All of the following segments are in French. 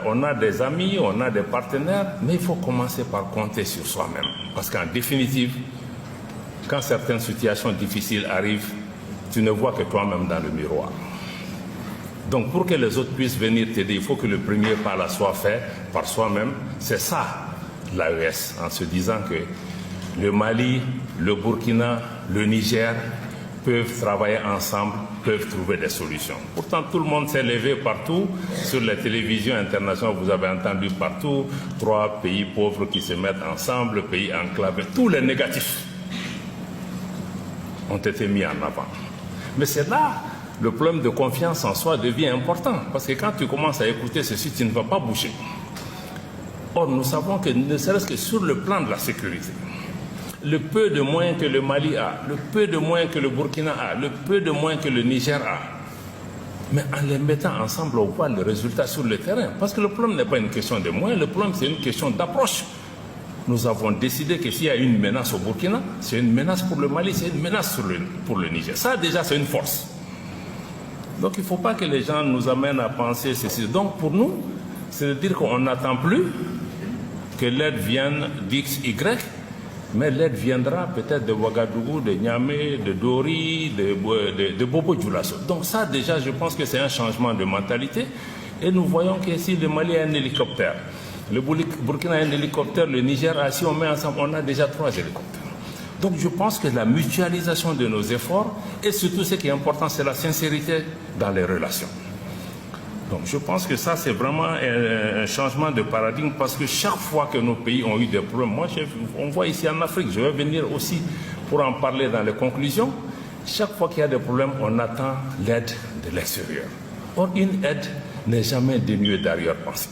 On a des amis, on a des partenaires, mais il faut commencer par compter sur soi-même. Parce qu'en définitive, quand certaines situations difficiles arrivent, tu ne vois que toi-même dans le miroir. Donc pour que les autres puissent venir t'aider, il faut que le premier pas là soit fait par soi-même. C'est ça l'AES, en se disant que le Mali, le Burkina, le Niger peuvent travailler ensemble, peuvent trouver des solutions. Pourtant, tout le monde s'est levé partout. Sur les télévisions internationales, vous avez entendu partout 3 pays pauvres qui se mettent ensemble, pays enclavés. Tous les négatifs ont été mis en avant. Mais c'est là le problème de confiance en soi devient important. Parce que quand tu commences à écouter ceci, tu ne vas pas bouger. Or, nous savons que ne serait-ce que sur le plan de la sécurité, le peu de moyens que le Mali a, le peu de moyens que le Burkina a, le peu de moyens que le Niger a, mais en les mettant ensemble, on voit le résultat sur le terrain. Parce que le problème n'est pas une question de moyens, le problème c'est une question d'approche. Nous avons décidé que s'il y a une menace au Burkina, c'est une menace pour le Mali, c'est une menace pour le Niger. Ça déjà c'est une force. Donc il ne faut pas que les gens nous amènent à penser ceci. Donc pour nous, c'est de dire qu'on n'attend plus que l'aide vienne d'X, Y, mais l'aide viendra peut-être de Ouagadougou, de Niamey, de Dori, de Bobo Dioulasso. Donc ça déjà, je pense que c'est un changement de mentalité. Et nous voyons que si le Mali a un hélicoptère, le Burkina a un hélicoptère, le Niger a, si on met ensemble, on a déjà 3 hélicoptères. Donc je pense que la mutualisation de nos efforts, et surtout ce qui est important, c'est la sincérité dans les relations. Donc je pense que ça, c'est vraiment un changement de paradigme parce que chaque fois que nos pays ont eu des problèmes, moi, on voit ici en Afrique, je vais venir aussi pour en parler dans les conclusions, chaque fois qu'il y a des problèmes, on attend l'aide de l'extérieur. Or, une aide n'est jamais dénuée d'arrière-pensée.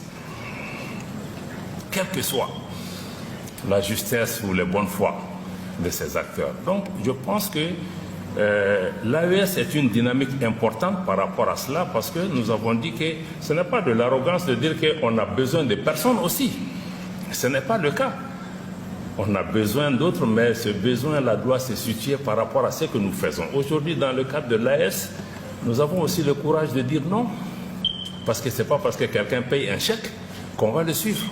Quelle que soit la justesse ou les bonnes foi de ces acteurs. Donc, je pense que l'AES est une dynamique importante par rapport à cela parce que nous avons dit que ce n'est pas de l'arrogance de dire qu'on a besoin de personnes aussi. Ce n'est pas le cas. On a besoin d'autres, mais ce besoin-là doit se situer par rapport à ce que nous faisons. Aujourd'hui, dans le cadre de l'AES, nous avons aussi le courage de dire non, parce que ce n'est pas parce que quelqu'un paye un chèque qu'on va le suivre.